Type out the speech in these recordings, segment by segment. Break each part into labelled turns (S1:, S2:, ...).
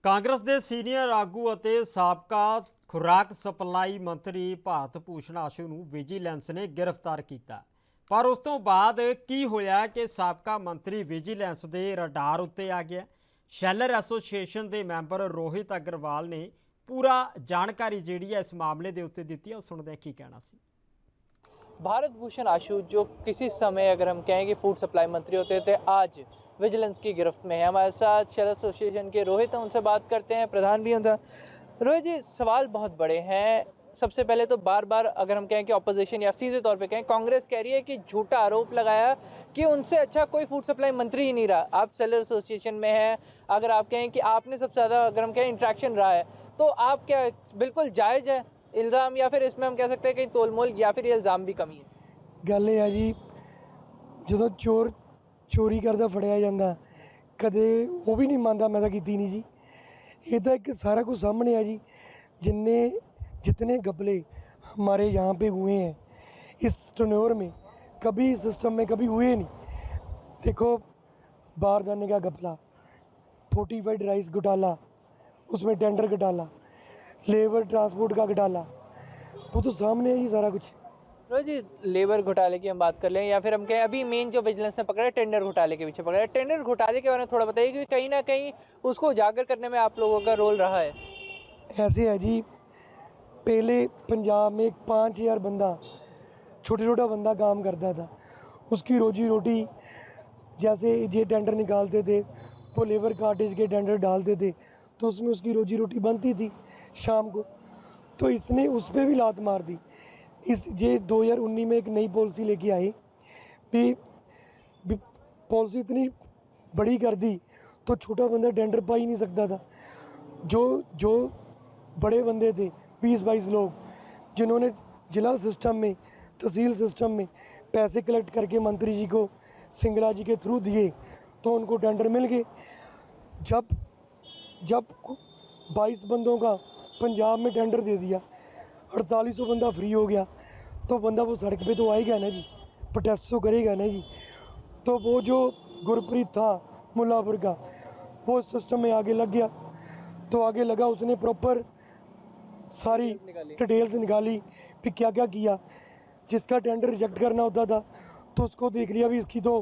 S1: ਕਾਂਗਰਸ ਦੇ ਸੀਨੀਅਰ ਆਗੂ ਅਤੇ ਸਾਬਕਾ ਖੁਰਾਕ ਸਪਲਾਈ ਮੰਤਰੀ ਭਾਰਤ ਭੂਸ਼ਣ ਆਸ਼ੂ ਨੂੰ ਵਿਜੀਲੈਂਸ ਨੇ ਗ੍ਰਿਫਤਾਰ ਕੀਤਾ। ਪਰ ਉਸ ਤੋਂ ਬਾਅਦ ਕੀ ਹੋਇਆ ਕਿ ਸਾਬਕਾ ਮੰਤਰੀ ਵਿਜੀਲੈਂਸ ਦੇ ਰਡਾਰ ਉੱਤੇ ਆ ਗਿਆ। ਸ਼ੈਲਰ ਐਸੋਸੀਏਸ਼ਨ ਦੇ ਮੈਂਬਰ ਰੋਹਿਤ ਅਗਰਵਾਲ ਨੇ पूरा जानकारी जी है इस मामले के उत्ते दी है, सुनते की कहना सी।
S2: भारत भूषण आशू जो किसी समय अगर हम कहें कि फूड सप्लाई मंत्री होते थे, आज विजिलेंस की गिरफ्त में है। हमारे साथ शैलर एसोसिएशन के रोहित हैं, उनसे बात करते हैं। प्रधान भी उनका। रोहित जी, सवाल बहुत बड़े हैं। सबसे पहले तो बार बार अगर हम कहें कि ऑपोजिशन या सीधे तौर पे कहें, कांग्रेस कह रही है कि झूठा आरोप लगाया कि उनसे अच्छा कोई फूड सप्लाई मंत्री ही नहीं रहा। आप सेलर एसोसिएशन में हैं, अगर आप कहें कि आपने सबसे ज़्यादा अगर हम कहें इंट्रैक्शन रहा है, तो आप क्या बिल्कुल जायज़ है इल्ज़ाम, या फिर इसमें हम कह सकते हैं कहीं तोलमोल या फिर ये इल्ज़ाम भी कमी है?
S3: गल ये है जी, जो चोर चोरी करता फड़िया जाता कदे वो भी नहीं मानता मैं तो की नहीं जी। ये तो एक सारा कुछ सामने है जी। जितने घपले हमारे यहाँ पे हुए हैं इस टर्नओवर में, कभी सिस्टम में कभी हुए नहीं। देखो, बारदाने का घपला, फोर्टिफाइड राइस घोटाला, उसमें टेंडर घोटाला, लेबर ट्रांसपोर्ट का घोटाला, वो तो सामने है जी सारा कुछ।
S2: रोहित जी, लेबर घोटाले की हम बात कर लें या फिर हम कहें अभी मेन जो विजिलेंस ने पकड़ा है टेंडर घोटाले के पीछे पकड़ा है। टेंडर घोटाले के बारे में थोड़ा बताइए, क्योंकि कहीं ना कहीं उसको उजागर करने में आप लोगों का रोल रहा है।
S3: ऐसे है जी, पहले पंजाब में 5000 बंदा, छोटा बंदा काम करता था, उसकी रोजी रोटी जैसे ये टेंडर निकालते थे, वो लेबर कार्टेज के टेंडर डालते थे, तो उसमें उसकी रोजी रोटी बनती थी शाम को। तो इसने उस पर भी लात मार दी। ये 2019 में एक नई पॉलिसी लेके आई भी पॉलिसी इतनी बड़ी कर दी तो छोटा बंदा टेंडर पा ही नहीं सकता था। जो बड़े बंदे थे 20-22 लोग, जिन्होंने जिला सिस्टम में, तहसील सिस्टम में पैसे कलेक्ट करके मंत्री जी को, सिंगला जी के थ्रू दिए, तो उनको टेंडर मिल गए। जब 22 बंदों का पंजाब में टेंडर दे दिया, 4800 बंदा फ्री हो गया, तो बंदा वो सड़क पे तो आएगा ना जी, प्रोटेस्ट तो करेगा ना जी। तो वो जो गुरप्रीत था मुल्लापुर का, वो सिस्टम में आगे लग गया। तो आगे लगा, उसने प्रॉपर सारी डिटेल्स निकाली फिर क्या क्या किया। जिसका टेंडर रिजेक्ट करना होता था तो उसको देख लिया भी इसकी तो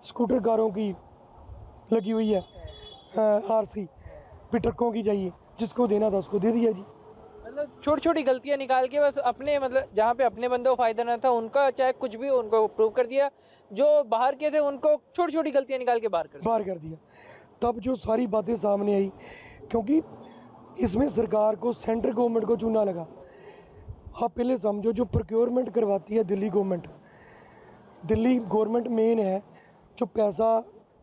S3: स्कूटर कारों की लगी हुई है आरसी, फिर ट्रकों की चाहिए, जिसको देना था उसको दे दिया जी।
S2: मतलब छोटी छोटी गलतियां निकाल के बस अपने, मतलब जहाँ पे अपने बंदे को फ़ायदा ना था उनका, चाहे कुछ भी, उनको प्रूव कर दिया। जो बाहर के थे उनको छोटी छोटी गलतियां निकाल के बाहर कर दिया।
S3: तब जो सारी बातें सामने आई, क्योंकि इसमें सरकार को, सेंट्रल गवर्नमेंट को चूना लगा। आप पहले समझो, जो प्रोक्योरमेंट करवाती है दिल्ली गवर्नमेंट मेन है, जो पैसा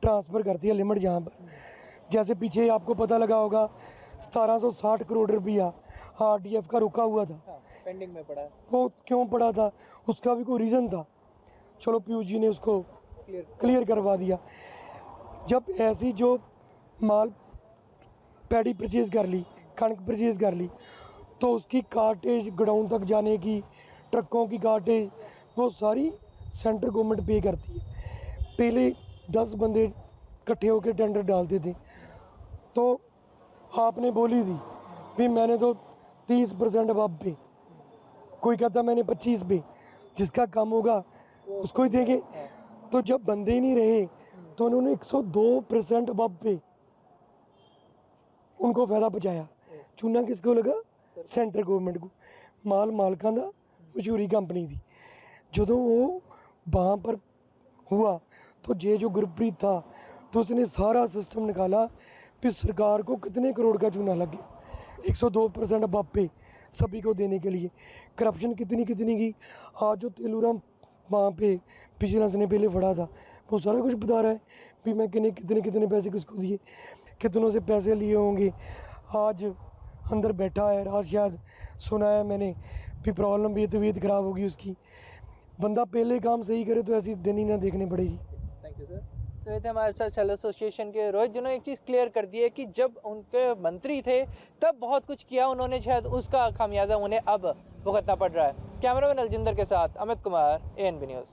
S3: ट्रांसफ़र करती है लिमिट जहाँ पर, जैसे पीछे आपको पता लगा होगा 1760 करोड़ रुपया RDF का रुका हुआ था,
S2: पेंडिंग में पड़ा है।
S3: वो क्यों पड़ा था, उसका भी कोई रीज़न था। चलो पीयूष जी ने उसको क्लियर करवा दिया। जब ऐसी जो माल पैडी परचेज़ कर ली, कणक परचेज़ कर ली, तो उसकी कार्टेज गोडाउन तक जाने की, ट्रकों की कार्टेज, वो सारी सेंट्रल गवर्नमेंट पे करती है। पहले 10 बंदे इकट्ठे होकर टेंडर डालते थे, तो आपने बोली थी भी मैंने तो 30% अब पे, कोई कहता मैंने 25 पे, जिसका कम होगा उसको ही देंगे। तो जब बंदे ही नहीं रहे तो उन्होंने 102% अब पे उनको फ़ायदा पहुँचाया। चूना किसको लगा? सेंट्रल गवर्नमेंट को। माल मालकां दा, मशहूरी कंपनी थी। जो वो वहाँ पर हुआ तो जो गुरप्रीत था, तो उसने सारा सिस्टम निकाला फिर सरकार को कितने करोड़ का चूना लग गया। 102% अब पे सभी को देने के लिए करप्शन कितनी की। आज जो तेलूराम वहाँ पे विजिलेंस ने पहले फड़ा था, वो सारा कुछ बता रहा है भी मैं कितने पैसे किसको दिए, कितनों से पैसे लिए होंगे। आज अंदर बैठा है, आज शायद सुना है मैंने भी प्रॉब्लम भी, तबीयत ख़राब होगी उसकी। बंदा पहले काम सही करे तो ऐसी दिन ही ना देखनी पड़ेगी।
S2: Thank you sir. तो ये थे हमारे साथ सेलर एसोसिएशन के रोहित, जिन्होंने एक चीज़ क्लियर कर दी है कि जब उनके मंत्री थे तब बहुत कुछ किया उन्होंने, शायद उसका खामियाजा उन्हें अब भुगतना पड़ रहा है। कैमरामैन अलजिंदर के साथ अमित कुमार, ANB न्यूज़।